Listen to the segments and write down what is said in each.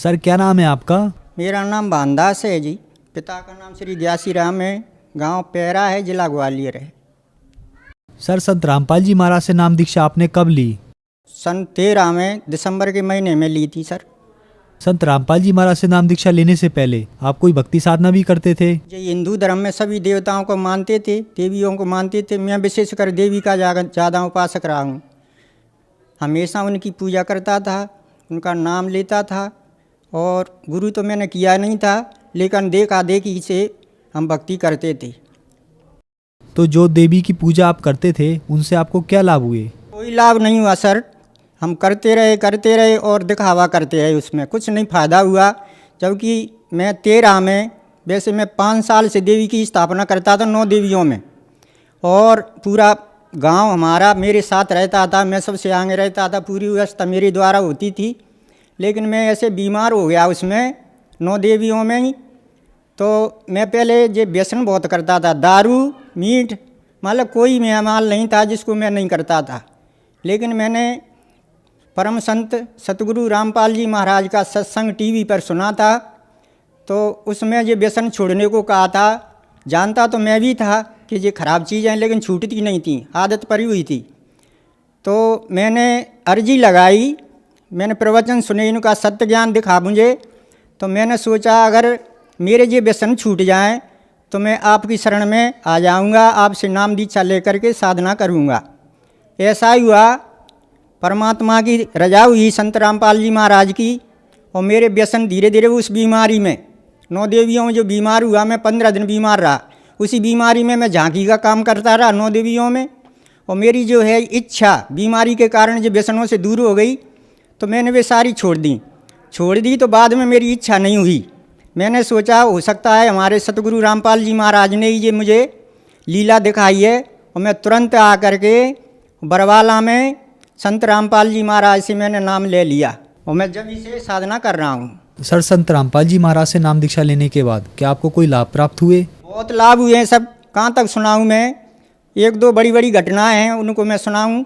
Sir क्या नाम है आपका? मेरा नाम भानदास है जी। पिता का नाम श्री ग्यासी राम है। गांव पैरा है, जिला ग्वालियर है। सर संत रामपाल जी महाराज से नाम दीक्षा आपने कब ली? सन 13 में दिसंबर के महीने में ली थी सर। संत रामपाल जी महाराज से नाम दीक्षा लेने से पहले आप कोई भक्ति साधना भी करते थे? ये हिंदू धर्म में सभी देवताओं को मानते थे, देवियों को मानते थे। मैं विशेषकर देवी का ज़्यादा उपासक रहा हूँ। हमेशा उनकी पूजा करता था, उनका नाम लेता था। और गुरु तो मैंने किया नहीं था, लेकिन देखा देखी से हम भक्ति करते थे। तो जो देवी की पूजा आप करते थे उनसे आपको क्या लाभ हुए? कोई लाभ नहीं हुआ सर। हम करते रहे और दिखावा करते रहे, उसमें कुछ नहीं फ़ायदा हुआ। जबकि मैं 13 में, वैसे मैं 5 साल से देवी की स्थापना करता था 9 देवियों में। और पूरा गांव हमारा मेरे साथ रहता था, मैं सबसे आगे रहता था, पूरी व्यवस्था मेरे द्वारा होती थी। लेकिन मैं ऐसे बीमार हो गया उसमें 9 देवियों में ही। तो मैं पहले ये व्यसन बहुत करता था, दारू मीठ, मतलब कोई मेहमान नहीं था जिसको मैं नहीं करता था। लेकिन मैंने परम संत सतगुरु रामपाल जी महाराज का सत्संग टीवी पर सुना था। तो उसमें ये व्यसन छोड़ने को कहा था। जानता तो मैं भी था कि ये खराब चीज़ है, लेकिन छूटती नहीं थी, आदत पड़ी हुई थी। तो मैंने अर्जी लगाई, मैंने प्रवचन सुने, इनका सत्य ज्ञान दिखा मुझे। तो मैंने सोचा अगर मेरे ये व्यसन छूट जाएं तो मैं आपकी शरण में आ जाऊंगा, आपसे नाम दीक्षा लेकर के साधना करूंगा। ऐसा ही हुआ, परमात्मा की रजा हुई संत रामपाल जी महाराज की। और मेरे व्यसन धीरे धीरे उस बीमारी में, 9 देवियों में जो बीमार हुआ, मैं 15 दिन बीमार रहा। उसी बीमारी में मैं झांकी का काम करता रहा 9 देवियों में। और मेरी जो है इच्छा बीमारी के कारण जो व्यसनों से दूर हो गई, तो मैंने वे सारी छोड़ दी। तो बाद में मेरी इच्छा नहीं हुई। मैंने सोचा हो सकता है हमारे सतगुरु रामपाल जी महाराज ने ये मुझे लीला दिखाई है। और मैं तुरंत आकर के बरवाला में संत रामपाल जी महाराज से मैंने नाम ले लिया। और मैं जब इसे साधना कर रहा हूँ। सर संत रामपाल जी महाराज से नाम दीक्षा लेने के बाद क्या आपको कोई लाभ प्राप्त हुए? बहुत लाभ हुए हैं सब। कहाँ तक सुनाऊँ मैं? 1-2 बड़ी घटनाएं हैं, उनको मैं सुनाऊँ।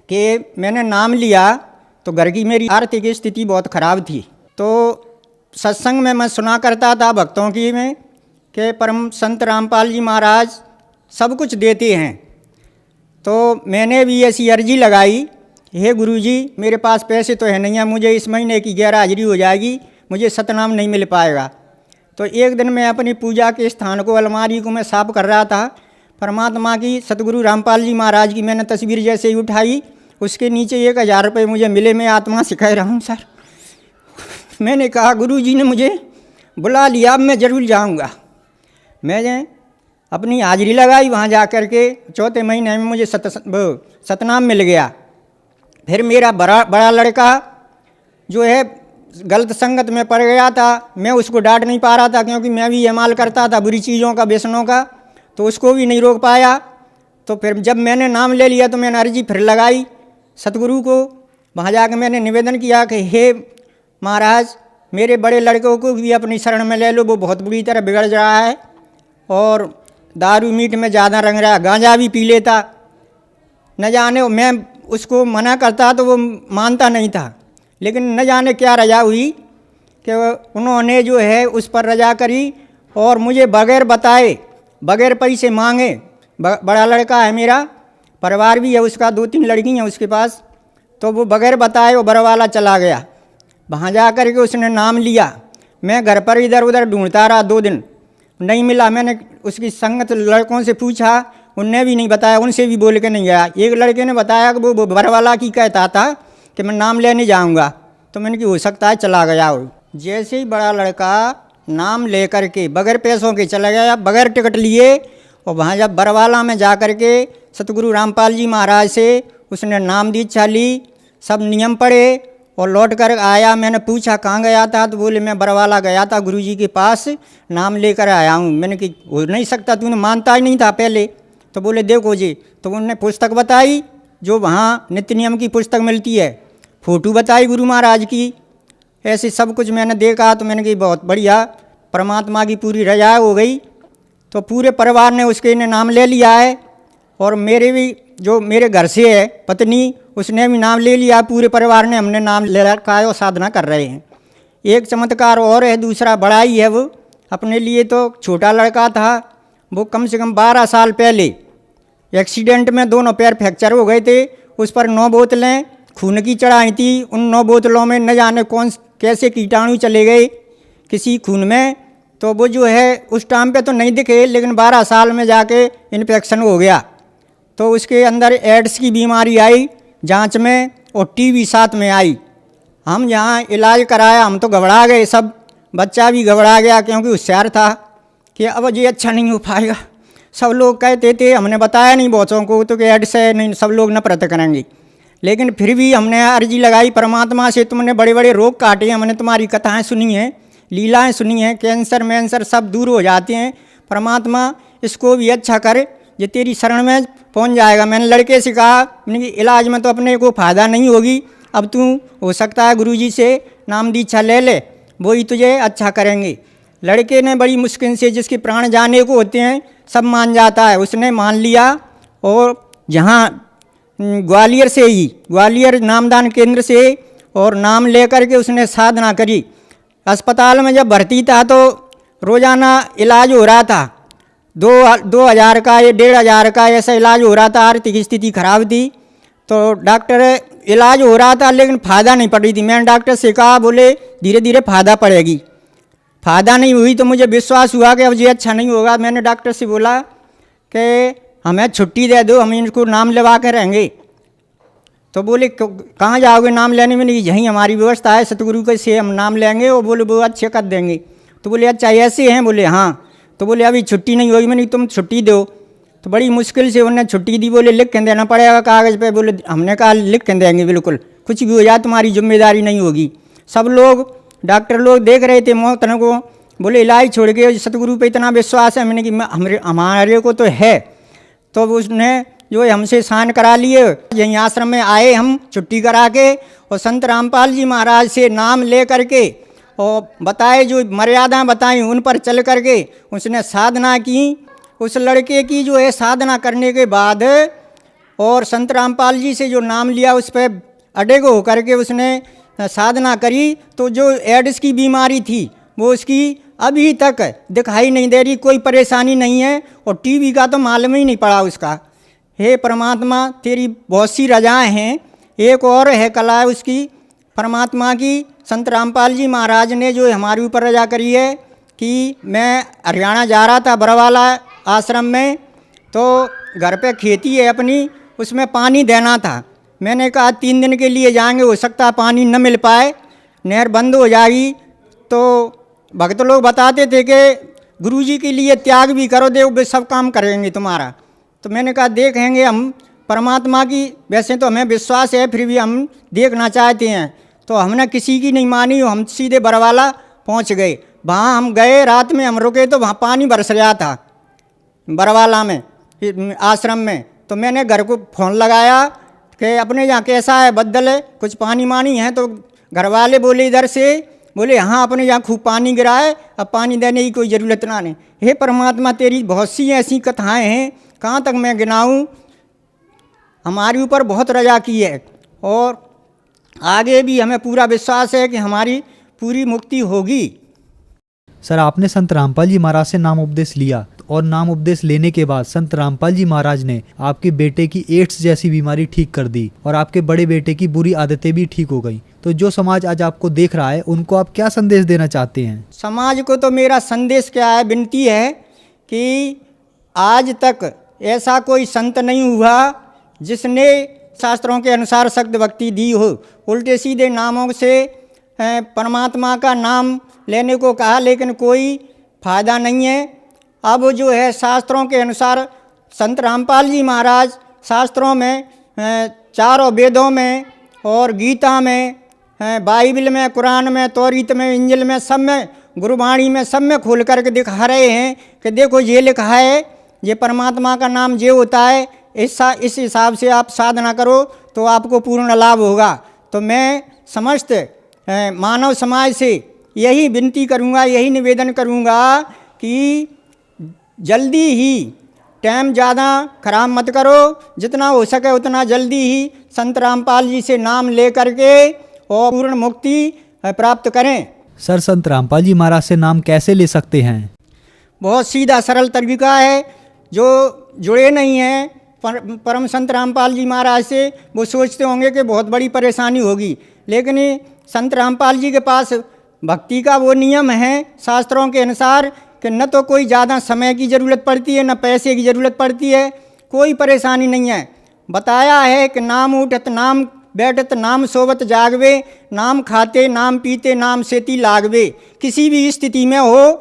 कि मैंने नाम लिया तो घर की मेरी आर्थिक स्थिति बहुत ख़राब थी। तो सत्संग में मैं सुना करता था भक्तों की में कि परम संत रामपाल जी महाराज सब कुछ देते हैं। तो मैंने भी ऐसी अर्जी लगाई, हे गुरुजी मेरे पास पैसे तो है नहीं है, मुझे इस महीने की गैर हाजिरी हो जाएगी, मुझे सतनाम नहीं मिल पाएगा। तो एक दिन मैं अपनी पूजा के स्थान को, अलमारी को मैं साफ कर रहा था। परमात्मा की सतगुरु रामपाल जी महाराज की मैंने तस्वीर जैसे ही उठाई, उसके नीचे 1000 रुपये मुझे मिले। मैं आत्मा से कह रहा हूँ सर, मैंने कहा गुरुजी ने मुझे बुला लिया, अब मैं ज़रूर जाऊँगा। मैंने अपनी हाजिरी लगाई, वहाँ जा कर के 4थे महीने में मुझे सतनाम मिल गया। फिर मेरा बड़ा लड़का जो है गलत संगत में पड़ गया था। मैं उसको डांट नहीं पा रहा था, क्योंकि मैं भी इस्तेमाल करता था बुरी चीज़ों का, व्यसनों का। तो उसको भी नहीं रोक पाया। तो फिर जब मैंने नाम ले लिया तो मैंने अर्जी फिर लगाई सतगुरु को। वहाँ जाकर मैंने निवेदन किया कि हे महाराज, मेरे बड़े लड़कों को भी अपनी शरण में ले लो, वो बहुत बुरी तरह बिगड़ रहा है और दारू मीठ में ज़्यादा रंग रहा है, गांजा भी पी लेता। न जाने मैं उसको मना करता तो वो मानता नहीं था। लेकिन न जाने क्या रजा हुई कि उन्होंने जो है उस पर रजा करी और मुझे बगैर बताए, बगैर पैसे मांगे, बड़ा लड़का है मेरा, परिवार भी है उसका, 2-3 लड़की हैं उसके पास। तो वो बगैर बताए वो बरवाला चला गया। वहाँ जा कर के उसने नाम लिया। मैं घर पर इधर उधर ढूंढता रहा, 2 दिन नहीं मिला। मैंने उसकी संगत लड़कों से पूछा, उनने भी नहीं बताया, उनसे भी बोल के नहीं गया। एक लड़के ने बताया कि वो बरवाला की कहता था कि मैं नाम लेने जाऊँगा। तो मैंने कि हो सकता है चला गया हो। जैसे ही बड़ा लड़का नाम ले कर के बगैर पैसों के चला गया, बगैर टिकट लिए। और वहाँ जब बरवाला में जा कर के सतगुरु रामपाल जी महाराज से उसने नाम दीक्षा ली, सब नियम पढ़े और लौट कर आया। मैंने पूछा कहाँ गया था, तो बोले मैं बरवाला गया था, गुरुजी के पास नाम लेकर आया हूँ। मैंने कि हो नहीं सकता, तूने मानता ही नहीं था पहले। तो बोले देखो जी। तो उन्होंने पुस्तक बताई, जो वहाँ नित्य नियम की पुस्तक मिलती है, फ़ोटो बताई गुरु महाराज की। ऐसे सब कुछ मैंने देखा। तो मैंने कि बहुत बढ़िया, परमात्मा की पूरी रजा हो गई। तो पूरे परिवार ने उसके ने नाम ले लिया है। और मेरे भी जो मेरे घर से है पत्नी, उसने भी नाम ले लिया। पूरे परिवार ने हमने नाम ले रखा है और साधना कर रहे हैं। एक चमत्कार और है, दूसरा बड़ा ही है। वो अपने लिए तो छोटा लड़का था, वो कम से कम 12 साल पहले एक्सीडेंट में दोनों पैर फ्रैक्चर हो गए थे। उस पर 9 बोतलें खून की चढ़ाई थी। उन 9 बोतलों में न जाने कौन कैसे कीटाणु चले गए किसी खून में, तो वो जो है उस टाइम पे तो नहीं दिखे, लेकिन 12 साल में जाके इन्फेक्शन हो गया। तो उसके अंदर एड्स की बीमारी आई जांच में, और टीबी साथ में आई। हम यहाँ इलाज कराया, हम तो घबरा गए सब, बच्चा भी घबरा गया क्योंकि होशियार था कि अब ये अच्छा नहीं हो पाएगा। सब लोग कहते थे, हमने बताया नहीं बच्चों को तो कि एड्स है, नहीं सब लोग नफरत करेंगे। लेकिन फिर भी हमने अर्जी लगाई परमात्मा से, तुमने बड़े बड़े रोग काटे, हमने तुम्हारी कथाएं सुनी हैं, लीलाएं सुनी हैं, कैंसर मैंसर सब दूर हो जाते हैं। परमात्मा इसको भी अच्छा कर, ये तेरी शरण में पहुंच जाएगा। मैंने लड़के से कहा, मैंने कि इलाज में तो अपने को फ़ायदा नहीं होगी, अब तू हो सकता है गुरुजी से नाम दीक्षा ले ले, वो ही तुझे अच्छा करेंगे। लड़के ने बड़ी मुश्किल से, जिसके प्राण जाने को होते हैं सब मान जाता है, उसने मान लिया। और जहाँ ग्वालियर से ही, ग्वालियर नामदान केंद्र से, और नाम लेकर के उसने साधना करी। अस्पताल में जब भर्ती था तो रोज़ाना इलाज हो रहा था, 2,000 का या 1,500 का ऐसा इलाज हो रहा था। आर्थिक स्थिति खराब थी, तो डॉक्टर इलाज हो रहा था लेकिन फ़ायदा नहीं पड़ रही थी। मैंने डॉक्टर से कहा, बोले धीरे धीरे फ़ायदा पड़ेगी। फ़ायदा नहीं हुई तो मुझे विश्वास हुआ कि अब ये अच्छा नहीं होगा। मैंने डॉक्टर से बोला कि हमें छुट्टी दे दो, हम इनको नाम लेवा के रहेंगे। तो बोले कहाँ जाओगे नाम लेने में? नहीं, यहीं हमारी व्यवस्था है, सतगुरु के से हम नाम लेंगे। और बोले वो अच्छे कर देंगे। तो बोले अच्छा ऐसे हैं? बोले हाँ। तो बोले अभी छुट्टी नहीं होगी। मैंने तुम छुट्टी दो। तो बड़ी मुश्किल से उन्होंने छुट्टी दी। बोले लिख के देना पड़ेगा कागज़ पे। बोले हमने कहा लिख के देंगे, बिल्कुल कुछ भी हो जाए तुम्हारी जिम्मेदारी नहीं होगी। सब लोग डॉक्टर लोग देख रहे थे मौतन को। बोले इलाज छोड़ के सतगुरु पे इतना विश्वास है। मैंने कि हमारे को तो है। तो उसने जो है हमसे साइन करा लिए, यहीं आश्रम में आए हम छुट्टी करा के, और संत रामपाल जी महाराज से नाम ले करके और बताए जो मर्यादा बताई उन पर चल करके उसने साधना की। उस लड़के की जो है साधना करने के बाद और संत रामपाल जी से जो नाम लिया उस पर अडेग होकर के उसने साधना करी, तो जो एड्स की बीमारी थी वो उसकी अभी तक दिखाई नहीं दे रही, कोई परेशानी नहीं है। और टीबी का तो मालूम ही नहीं पड़ा उसका। हे परमात्मा तेरी बहुत सी रजाएँ हैं। एक और है कला उसकी परमात्मा की। संत रामपाल जी महाराज ने जो हमारे ऊपर रजा करी है कि मैं हरियाणा जा रहा था बरवाला आश्रम में, तो घर पे खेती है अपनी, उसमें पानी देना था। मैंने कहा 3 दिन के लिए जाएंगे, हो सकता पानी न मिल पाए, नहर बंद हो जाएगी। तो भक्त लोग बताते थे कि गुरुजी के लिए त्याग भी करो, देव सब काम करेंगे तुम्हारा। तो मैंने कहा देखेंगे हम, परमात्मा की वैसे तो हमें विश्वास है, फिर भी हम देखना चाहते हैं। तो हमने किसी की नहीं मानी, हम सीधे बरवाला पहुंच गए। वहाँ हम गए, रात में हम रुके तो वहाँ पानी बरस रहा था बरवाला में आश्रम में। तो मैंने घर को फ़ोन लगाया कि अपने यहाँ कैसा है, बदल है, कुछ पानी मानी है? तो घर वाले बोले इधर से, बोले हाँ अपने यहाँ खूब पानी गिरा है, अब पानी देने की कोई ज़रूरत ना नहीं। हे परमात्मा तेरी बहुत सी ऐसी कथाएं हैं, कहाँ तक मैं गिनाऊँ। हमारे ऊपर बहुत रजा की है और आगे भी हमें पूरा विश्वास है कि हमारी पूरी मुक्ति होगी। सर आपने संत रामपाल जी महाराज से नाम उपदेश लिया, और नाम उपदेश लेने के बाद संत रामपाल जी महाराज ने आपके बेटे की एड्स जैसी बीमारी ठीक कर दी और आपके बड़े बेटे की बुरी आदतें भी ठीक हो गई। तो जो समाज आज आपको देख रहा है उनको आप क्या संदेश देना चाहते हैं? समाज को तो मेरा संदेश क्या है, विनती है कि आज तक ऐसा कोई संत नहीं हुआ जिसने शास्त्रों के अनुसार शब्द भक्ति दी हो। उल्टे सीधे नामों से परमात्मा का नाम लेने को कहा, लेकिन कोई फ़ायदा नहीं है। अब जो है शास्त्रों के अनुसार संत रामपाल जी महाराज शास्त्रों में, चारों वेदों में और गीता में, बाइबल में, कुरान में, तौरीत में, इंजिल में, सब में, गुरुवाणी में, सब में खोल करके दिखा रहे हैं कि देखो ये लिखा है, ये परमात्मा का नाम ये होता है, इस हिसाब से आप साधना करो तो आपको पूर्ण लाभ होगा। तो मैं समस्त मानव समाज से यही विनती करूँगा, यही निवेदन करूँगा कि जल्दी ही, टाइम ज़्यादा खराब मत करो, जितना हो सके उतना जल्दी ही संत रामपाल जी से नाम ले करके और पूर्ण मुक्ति प्राप्त करें। सर संत रामपाल जी महाराज से नाम कैसे ले सकते हैं? बहुत सीधा सरल तरीका है। जो जुड़े नहीं हैं परम संत रामपाल जी महाराज से, वो सोचते होंगे कि बहुत बड़ी परेशानी होगी, लेकिन संत रामपाल जी के पास भक्ति का वो नियम है शास्त्रों के अनुसार कि न तो कोई ज़्यादा समय की ज़रूरत पड़ती है, न पैसे की ज़रूरत पड़ती है, कोई परेशानी नहीं है। बताया है कि नाम उठत नाम बैठत नाम सोवत जागवे, नाम खाते नाम पीते नाम सेती लागवे। किसी भी स्थिति में हो,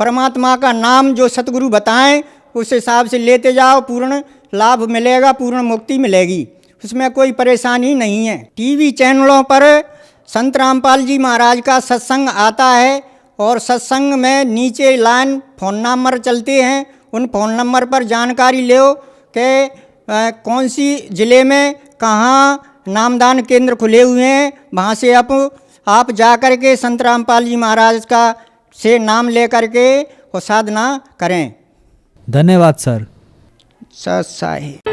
परमात्मा का नाम जो सतगुरु बताएं उस हिसाब से लेते जाओ, पूर्ण लाभ मिलेगा, पूर्ण मुक्ति मिलेगी, उसमें कोई परेशानी नहीं है। टीवी चैनलों पर संत रामपाल जी महाराज का सत्संग आता है और सत्संग में नीचे लाइन फ़ोन नंबर चलते हैं, उन फ़ोन नंबर पर जानकारी लो कि कौन सी ज़िले में कहाँ नामदान केंद्र खुले हुए हैं, वहाँ से आप जा कर के संत रामपाल जी महाराज का से नाम ले कर के और साधना करें। धन्यवाद सर। सत साहिब।